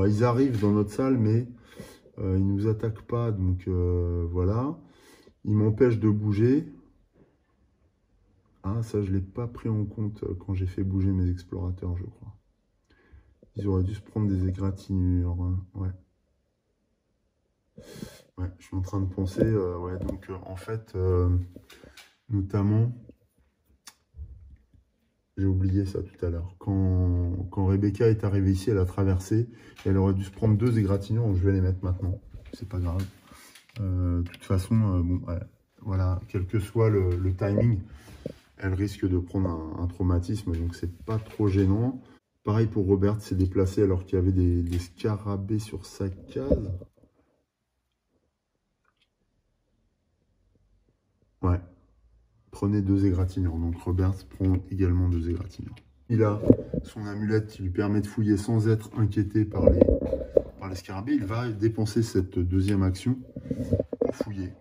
ils arrivent dans notre salle, mais ils ne nous attaquent pas. Donc voilà. Ils m'empêchent de bouger. Ah, ça, je ne l'ai pas pris en compte quand j'ai fait bouger mes explorateurs, je crois. Ils auraient dû se prendre des égratignures. Hein. Ouais. Ouais, je suis en train de penser. Ouais, donc, en fait, notamment, j'ai oublié ça tout à l'heure. Quand Rebecca est arrivée ici, elle a traversé. Elle aurait dû se prendre 2 égratignures. Donc je vais les mettre maintenant. C'est pas grave. De toute façon, bon, ouais, voilà, quel que soit le timing, elle risque de prendre un traumatisme, donc c'est pas trop gênant. Pareil pour Robert, s'est déplacé alors qu'il y avait des scarabées sur sa case. Ouais, prenez 2 égratignures. Donc Robert prend également 2 égratignures. Il a son amulette qui lui permet de fouiller sans être inquiété par les scarabées. Il va dépenser cette 2e action pour fouiller.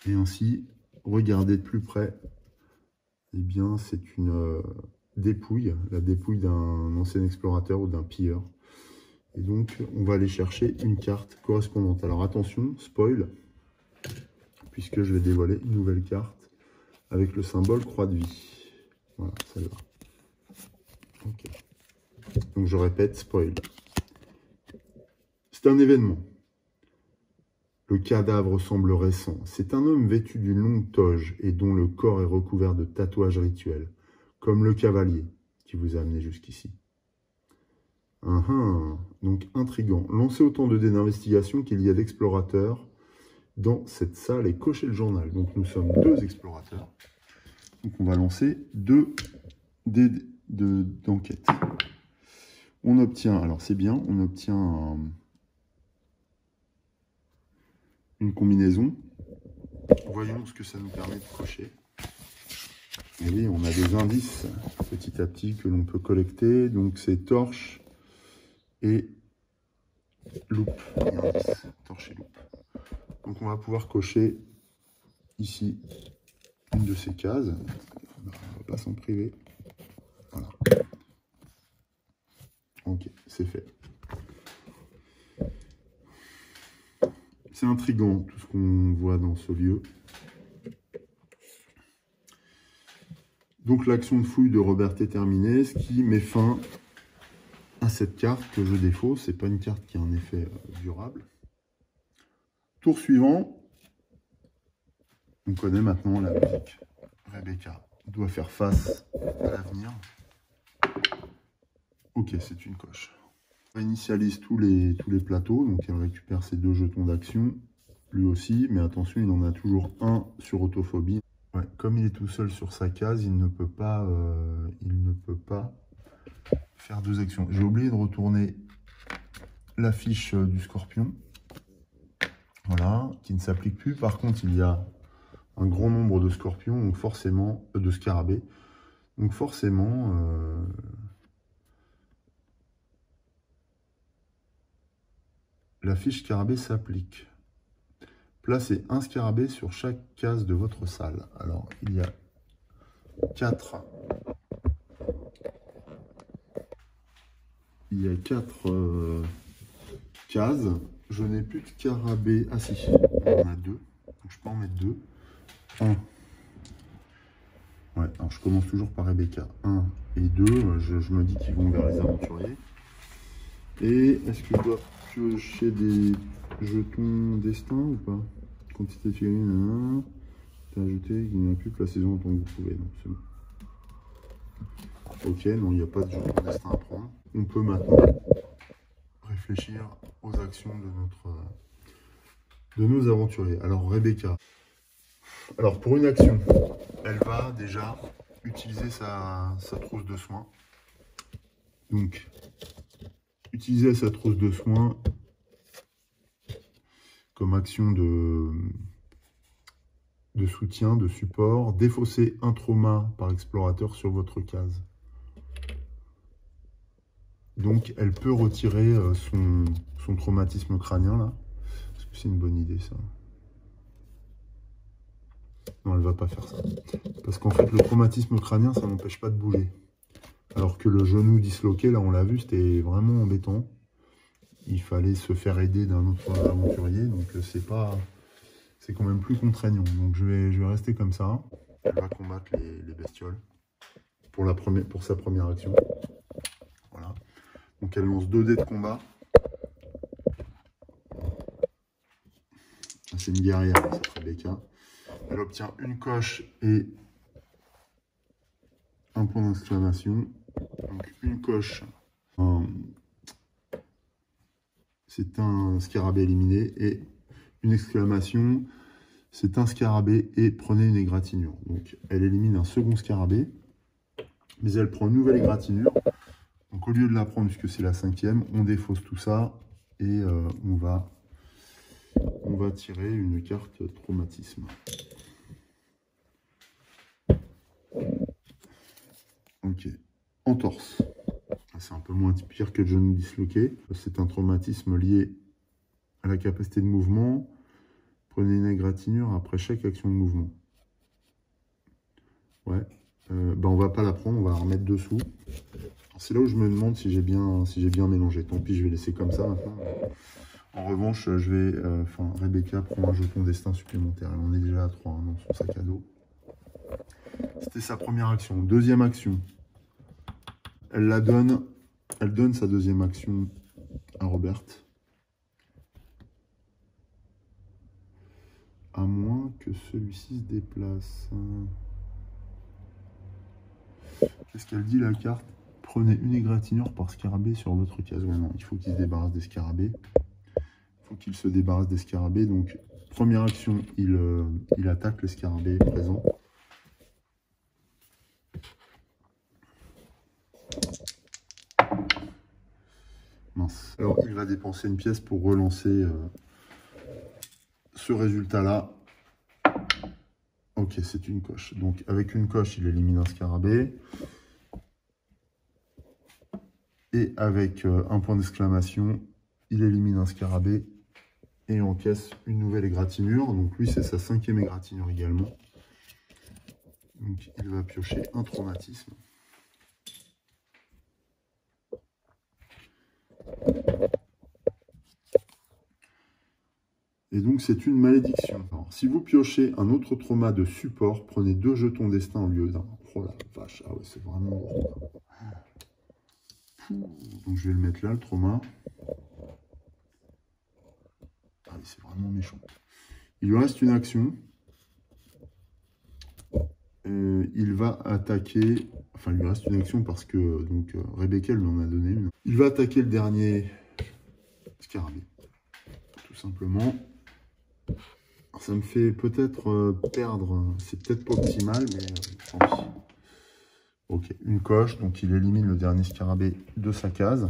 Et ainsi, regarder de plus près. Eh bien, c'est une dépouille, la dépouille d'un ancien explorateur ou d'un pilleur. Et donc, on va aller chercher une carte correspondante. Alors attention, spoil, puisque je vais dévoiler une nouvelle carte avec le symbole croix de vie. Voilà, celle-là. Ok. Donc je répète, spoil. C'est un événement. Le cadavre semble récent. C'est un homme vêtu d'une longue toge et dont le corps est recouvert de tatouages rituels, comme le cavalier qui vous a amené jusqu'ici. Donc intriguant. Lancez autant de dés d'investigation qu'il y a d'explorateurs dans cette salle et cochez le journal. Donc nous sommes 2 explorateurs. Donc on va lancer 2 dés d'enquête. On obtient, alors c'est bien, on obtient une combinaison. Voyons ce que ça nous permet de cocher. Et oui, on a des indices petit à petit que l'on peut collecter. Donc c'est torche et loupe. Et indice, torche et loupe. Donc on va pouvoir cocher ici une de ces cases. On va pas s'en priver. Voilà. Ok, c'est fait. C'est intriguant tout ce qu'on voit dans ce lieu. Donc l'action de fouille de Robert est terminée, ce qui met fin à cette carte que je défausse. C'est pas une carte qui a un effet durable. Tour suivant. On connaît maintenant la musique. Rebecca doit faire face à l'avenir. Ok, c'est une coche. On initialise tous les plateaux, donc elle récupère ses 2 jetons d'action, lui aussi, mais attention, il en a toujours un sur autophobie. Ouais, comme il est tout seul sur sa case, il ne peut pas faire 2 actions. J'ai oublié de retourner la fiche du scorpion, voilà, qui ne s'applique plus. Par contre, il y a un grand nombre de scorpions, donc forcément, de scarabées, donc forcément, la fiche scarabée s'applique. Placez un scarabée sur chaque case de votre salle. Alors, il y a 4 cases. Je n'ai plus de scarabée. Ah si, il y en a 2. Donc je peux en mettre 2. 1. Ouais, alors je commence toujours par Rebecca. 1 et 2. Je me dis qu'ils vont vers les aventuriers. Et est-ce que je dois piocher des jetons destin ou pas? Quantité de figurines, t'as ajouté qu'il n'y a plus, placez-en autant que vous pouvez. Donc c'est bon. Ok, non, il n'y a pas de jetons destin à prendre. On peut maintenant réfléchir aux actions de nos aventuriers. Alors Rebecca. Alors pour une action, elle va déjà utiliser sa trousse de soins. Donc, utiliser sa trousse de soins comme action de soutien, de support. Défausser un trauma par explorateur sur votre case. Donc, elle peut retirer son traumatisme crânien, là. Est-ce que c'est une bonne idée, ça? Non, elle ne va pas faire ça. Parce qu'en fait, le traumatisme crânien, ça n'empêche pas de bouger. Alors que le genou disloqué, là, on l'a vu, c'était vraiment embêtant. Il fallait se faire aider d'un autre aventurier, donc c'est quand même plus contraignant. Donc je vais rester comme ça. Elle va combattre les bestioles pour sa première action. Voilà. Donc elle lance 2 dés de combat. C'est une guerrière, cette Rebecca. Elle obtient une coche et un point d'exclamation. Donc une coche, c'est un scarabée éliminé, et une exclamation, c'est un scarabée et prenez une égratignure. Donc elle élimine un second scarabée, mais elle prend une nouvelle égratignure. Donc au lieu de la prendre, puisque c'est la 5e, on défausse tout ça et on va tirer une carte traumatisme. Ok, entorse. C'est un peu moins pire que le genou disloqué. C'est un traumatisme lié à la capacité de mouvement. Prenez une égratignure après chaque action de mouvement. Ouais, on va pas la prendre, on va la remettre dessous. C'est là où je me demande si j'ai bien mélangé. Tant pis, je vais laisser comme ça maintenant. En revanche, Rebecca prend un jeton destin supplémentaire. Elle en est déjà à 3 hein, dans son sac à dos. C'était sa première action. Deuxième action. Elle donne sa deuxième action à Robert. À moins que celui-ci se déplace. Qu'est-ce qu'elle dit la carte? Prenez une égratignure par scarabée sur votre case. Ouais, non, il faut qu'il se débarrasse des scarabées. Il faut qu'il se débarrasse des scarabées. Donc, première action, il attaque le scarabée présent. Mince. Alors, il va dépenser une pièce pour relancer ce résultat-là. Ok, c'est une coche. Donc, avec une coche, il élimine un scarabée. Et avec un point d'exclamation, il élimine un scarabée et encaisse une nouvelle égratignure. Donc, lui, c'est sa 5e égratignure également. Donc, il va piocher un traumatisme. Et donc, c'est une malédiction. Alors, si vous piochez un autre trauma de support, prenez 2 jetons destin au lieu d'un. Oh la vache, ah ouais, c'est vraiment gros. Donc, je vais le mettre là, le trauma. Ah oui, c'est vraiment méchant. Il lui reste une action. Il va attaquer... Enfin, il lui reste une action parce que donc Rebecca lui en a donné une. Il va attaquer le dernier scarabée. Tout simplement. Ça me fait peut-être perdre, c'est peut-être pas optimal, mais tant pis. Ok, une coche, donc il élimine le dernier scarabée de sa case.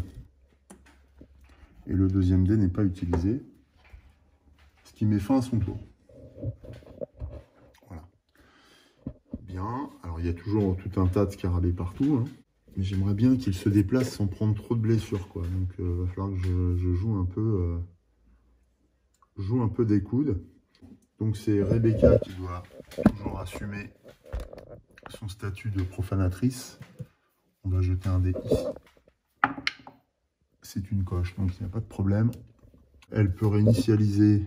Et le deuxième dé n'est pas utilisé. Ce qui met fin à son tour. Voilà. Bien, alors il y a toujours tout un tas de scarabées partout. Hein. Mais j'aimerais bien qu'il se déplace sans prendre trop de blessures, quoi. Donc il va falloir que je joue un peu des coudes. Donc c'est Rebecca qui doit toujours assumer son statut de profanatrice. On va jeter un dé ici. C'est une coche, donc il n'y a pas de problème. Elle peut réinitialiser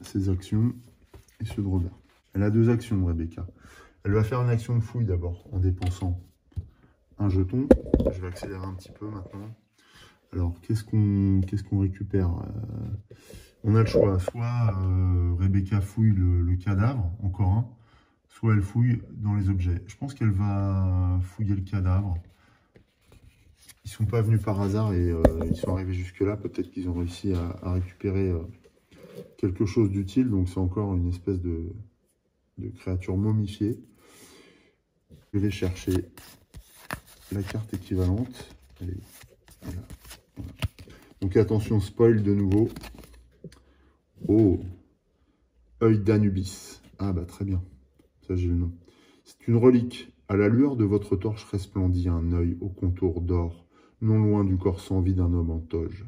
ses actions et ceux de Robert. Elle a 2 actions, Rebecca. Elle va faire une action de fouille d'abord, en dépensant un jeton. Je vais accélérer un petit peu maintenant. Alors, qu'est-ce qu'on récupère? On a le choix. Soit Rebecca fouille le cadavre, encore un, soit elle fouille dans les objets. Je pense qu'elle va fouiller le cadavre. Ils ne sont pas venus par hasard et ils sont arrivés jusque-là. Peut-être qu'ils ont réussi à récupérer quelque chose d'utile. Donc c'est encore une espèce de créature momifiée. Je vais chercher la carte équivalente. Allez, voilà. Donc attention, spoil de nouveau. Oh, œil d'Anubis. Ah bah très bien, ça j'ai le nom. C'est une relique. À la lueur de votre torche resplendit un œil au contour d'or, non loin du corps sans vie d'un homme en toge.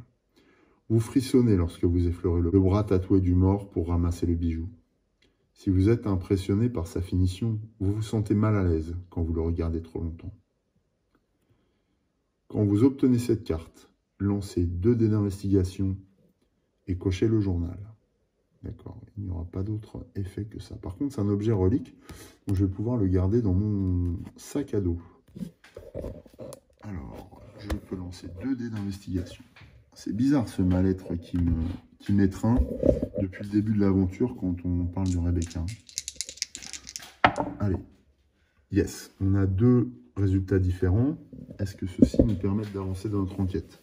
Vous frissonnez lorsque vous effleurez le bras tatoué du mort pour ramasser le bijou. Si vous êtes impressionné par sa finition, vous vous sentez mal à l'aise quand vous le regardez trop longtemps. Quand vous obtenez cette carte, lancez 2 dés d'investigation et cochez le journal. D'accord, il n'y aura pas d'autre effet que ça. Par contre, c'est un objet relique, donc je vais pouvoir le garder dans mon sac à dos. Alors, je peux lancer 2 dés d'investigation. C'est bizarre ce mal-être qui m'étreint depuis le début de l'aventure quand on parle de Rebecca. Allez, yes, on a 2 résultats différents. Est-ce que ceux-ci nous permettent d'avancer dans notre enquête?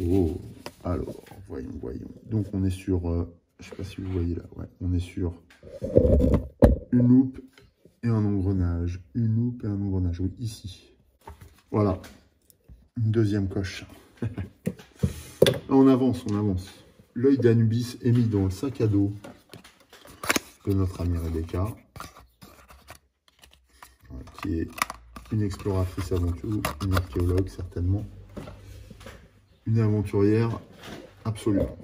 Oh, alors, voyons. Donc on est sur, je ne sais pas si vous voyez là, ouais, on est sur une loupe et un engrenage. Une loupe et un engrenage, oui, ici. Voilà, une deuxième coche. On avance. L'œil d'Anubis est mis dans le sac à dos de notre amie Rebecca, qui est une exploratrice aventure, une archéologue certainement, une aventurière absolument.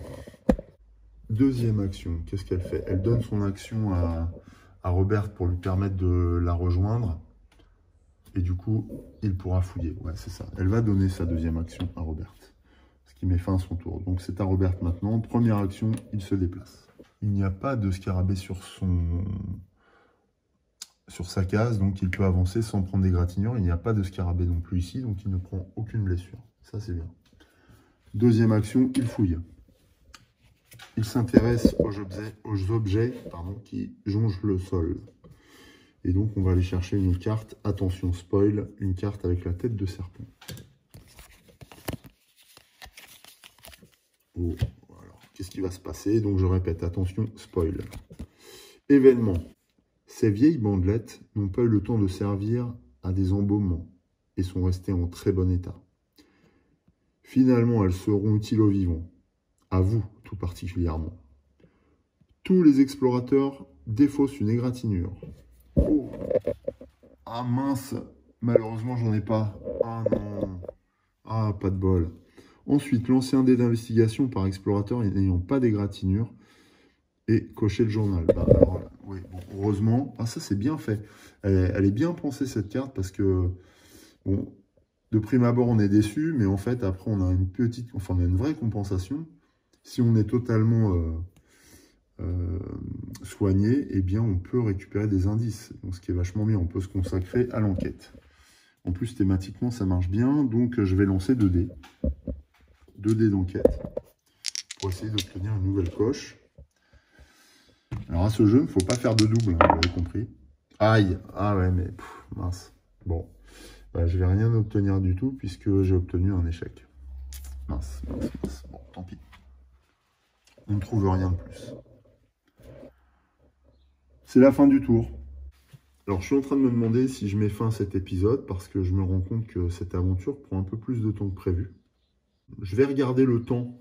Deuxième action, qu'est-ce qu'elle fait? Elle donne son action à à Robert pour lui permettre de la rejoindre. Et du coup, il pourra fouiller. Ouais, c'est ça. Elle va donner sa deuxième action à Robert. Ce qui met fin à son tour. Donc c'est à Robert maintenant. Première action, il se déplace. Il n'y a pas de scarabée sur sa case, donc il peut avancer sans prendre d'égratignure. Il n'y a pas de scarabée non plus ici, donc il ne prend aucune blessure. Ça, c'est bien. Deuxième action, il fouille. Il s'intéresse aux objets qui jonchent le sol. Et donc, on va aller chercher une carte, attention, spoil, une carte avec la tête de serpent. Oh, alors, qu'est-ce qui va se passer? Donc, je répète, attention, spoil. Événement. Ces vieilles bandelettes n'ont pas eu le temps de servir à des embaumements et sont restées en très bon état. Finalement, elles seront utiles aux vivants, à vous tout particulièrement. Tous les explorateurs défaussent une égratignure. Oh. Ah mince, malheureusement j'en ai pas. Ah non. Ah, pas de bol. Ensuite, lancer un dé d'investigation par explorateur n'ayant pas d'égratignure et cocher le journal. Bah, alors, oui, bon, heureusement. Ah, ça c'est bien fait. Elle est bien pensée cette carte parce que, bon, de prime abord on est déçu, mais en fait après on a on a une vraie compensation. Si on est totalement soigné, eh bien on peut récupérer des indices. Donc ce qui est vachement bien, on peut se consacrer à l'enquête. En plus thématiquement ça marche bien, donc je vais lancer 2 dés. 2 dés d'enquête pour essayer d'obtenir une nouvelle coche. Alors à ce jeu, il ne faut pas faire de double, hein, vous l'avez compris. Aïe, ah ouais mais mince. Bon, bah, je vais rien obtenir du tout puisque j'ai obtenu un échec. Mince. Bon, tant pis. On ne trouve rien de plus. C'est la fin du tour. Alors, je suis en train de me demander si je mets fin à cet épisode parce que je me rends compte que cette aventure prend un peu plus de temps que prévu. Je vais regarder le temps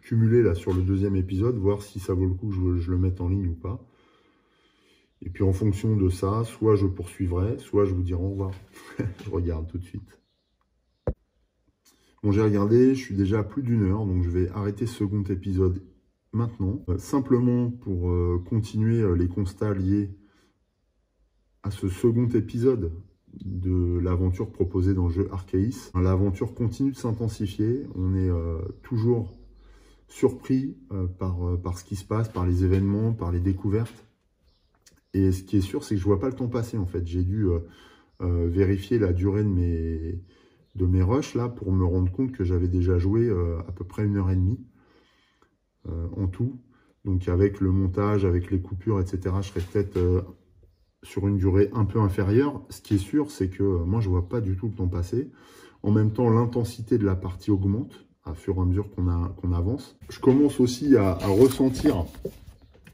cumulé là sur le deuxième épisode, voir si ça vaut le coup que je le mette en ligne ou pas. Et puis, en fonction de ça, soit je poursuivrai, soit je vous dirai au revoir. Je regarde tout de suite. Bon, j'ai regardé, je suis déjà à plus d'1 heure, donc je vais arrêter ce second épisode maintenant. Simplement pour continuer les constats liés à ce second épisode de l'aventure proposée dans le jeu Arceus. L'aventure continue de s'intensifier, on est toujours surpris par ce qui se passe, par les événements, par les découvertes. Et ce qui est sûr, c'est que je ne vois pas le temps passer en fait. J'ai dû vérifier la durée de mes rushs là pour me rendre compte que j'avais déjà joué à peu près 1h30 en tout. Donc avec le montage, avec les coupures, etc., je serais peut-être sur une durée un peu inférieure. Ce qui est sûr, c'est que moi, je ne vois pas du tout le temps passer. En même temps, l'intensité de la partie augmente à fur et à mesure qu'on avance. Je commence aussi à ressentir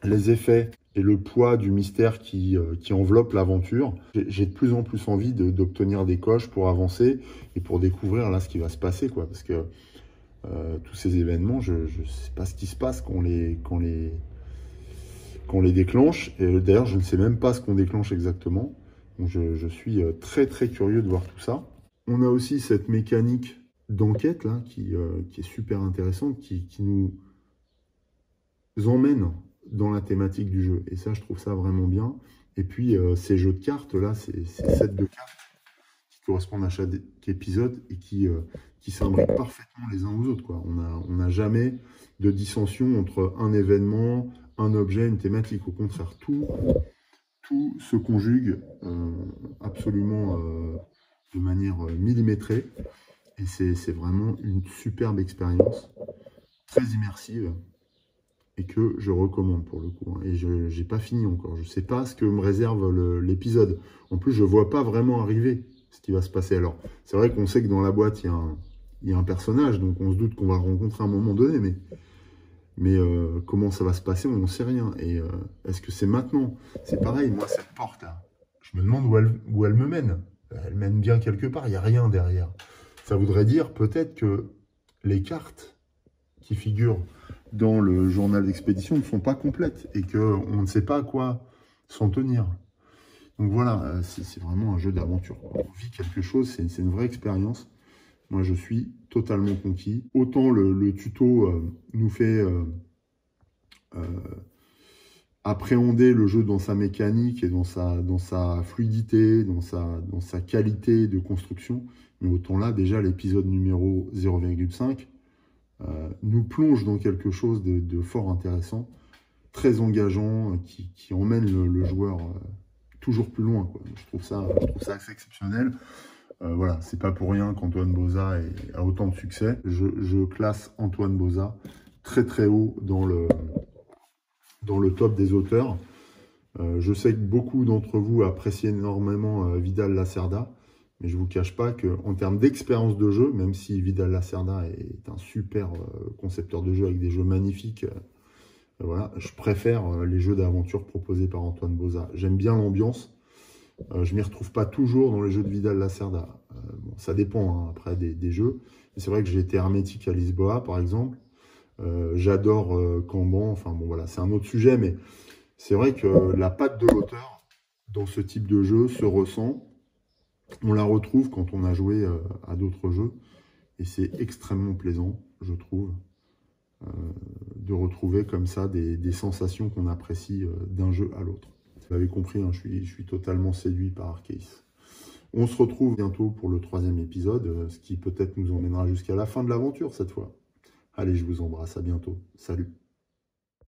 les effets et le poids du mystère qui enveloppe l'aventure. J'ai de plus en plus envie d'obtenir des coches pour avancer et pour découvrir là ce qui va se passer, quoi. Parce que tous ces événements, je ne sais pas ce qui se passe quand on les déclenche. Et d'ailleurs, je ne sais même pas ce qu'on déclenche exactement. Donc, je suis très très curieux de voir tout ça. On a aussi cette mécanique d'enquête là qui est super intéressante, qui nous emmène dans la thématique du jeu. Et ça, je trouve ça vraiment bien. Et puis, ces jeux de cartes là, ces sets de cartes qui correspondent à chaque épisode et qui s'imbriquent parfaitement les uns aux autres, quoi. On n'a jamais de dissension entre un événement, un objet, une thématique. Au contraire, tout se conjugue absolument de manière millimétrée. Et c'est vraiment une superbe expérience, très immersive, et que je recommande pour le coup. Et je n'ai pas fini encore. Je ne sais pas ce que me réserve l'épisode. En plus, je ne vois pas vraiment arriver ce qui va se passer. Alors, c'est vrai qu'on sait que dans la boîte, il y a un personnage, donc on se doute qu'on va le rencontrer à un moment donné, mais comment ça va se passer, on n'en sait rien. Et est-ce que c'est maintenant? C'est pareil, moi, cette porte-là, je me demande où elle me mène. Elle mène bien quelque part, il n'y a rien derrière. Ça voudrait dire peut-être que les cartes qui figurent dans le journal d'expédition ne sont pas complètes et qu'on ne sait pas à quoi s'en tenir. Donc voilà, c'est vraiment un jeu d'aventure. On vit quelque chose, c'est une vraie expérience. Moi, je suis totalement conquis. Autant le tuto nous fait appréhender le jeu dans sa mécanique et dans sa fluidité, dans sa qualité de construction. Mais autant là, déjà, l'épisode numéro 0,5 nous plonge dans quelque chose de fort intéressant, très engageant, qui emmène le joueur toujours plus loin, quoi. Je trouve ça assez exceptionnel. Voilà, c'est pas pour rien qu'Antoine Bauza a autant de succès. Je classe Antoine Bauza très très haut dans le top des auteurs. Je sais que beaucoup d'entre vous apprécient énormément Vidal Lacerda, mais je ne vous cache pas qu'en termes d'expérience de jeu, même si Vidal Lacerda est un super concepteur de jeu avec des jeux magnifiques, voilà, je préfère les jeux d'aventure proposés par Antoine Bauza. J'aime bien l'ambiance. Je ne m'y retrouve pas toujours dans les jeux de Vidal Lacerda. Bon, ça dépend après des jeux. C'est vrai que j'ai été hermétique à Lisboa, par exemple. J'adore Kanban. Enfin bon, voilà, c'est un autre sujet, mais c'est vrai que la patte de l'auteur dans ce type de jeu se ressent. On la retrouve quand on a joué à d'autres jeux. Et c'est extrêmement plaisant, je trouve, de retrouver comme ça des sensations qu'on apprécie d'un jeu à l'autre. Vous l'avez compris, hein, je suis totalement séduit par Arceus. On se retrouve bientôt pour le 3e épisode, ce qui peut-être nous emmènera jusqu'à la fin de l'aventure cette fois. Allez, je vous embrasse, à bientôt. Salut.